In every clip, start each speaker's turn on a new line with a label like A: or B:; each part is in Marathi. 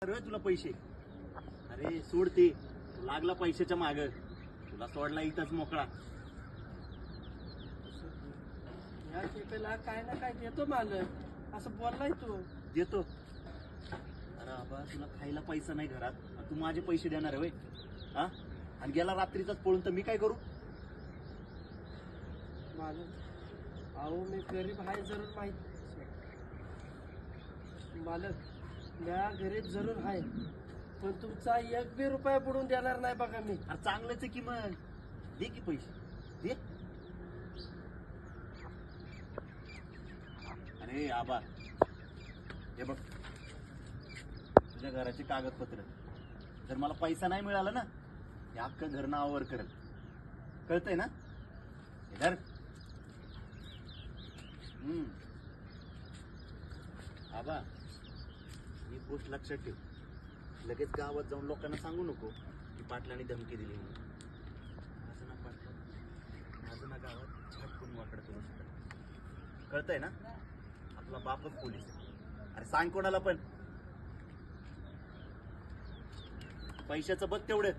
A: देणार होय तुला पैसे? अरे सोड ते, तू लागला पैशाच्या माग, तुला सोडला इथंच मोकळा.
B: या शेपेला काय ना काय देतो मालक, असं बोललाय तू.
A: देतो. अरे आबा तुला खायला पैसा नाही घरात, आणि तू माझे पैसे देणार आहे होय? हा? आणि गेला रात्रीचाच पळून तर मी काय करू?
B: मालक अहो मी गरीब आहे जरूर माहित. मालक या गरीब जरूर आहे, पण तुमचा एक बी रुपया बुडून देणार नाही बघा मी.
A: अरे चांगलंच आहे की मग, दे की पैसे दे. अरे आबा हे बघ, तुझ्या घराचे कागदपत्र, जर मला पैसा नाही मिळाला ना, हे अख्खं घर नावावर करेल. कळतंय ना? हे धर. आबा ही गोष्ट लक्षात ठेव. लगेच गावात जाऊन लोकांना सांगू नको की पाटलाने धमकी दिली म्हणून. माझं ना पाटला, माझं ना गावात झटकून वाकडं करू शकत. कळतंय ना? आपला बापच पोलीस आहे. अरे सांग कोणाला पण. पैशाचं बघ तेवढं.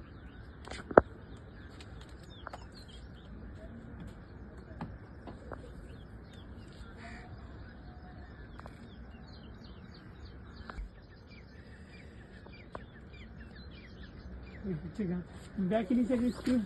C: बॅकिनी सगळी स्कीम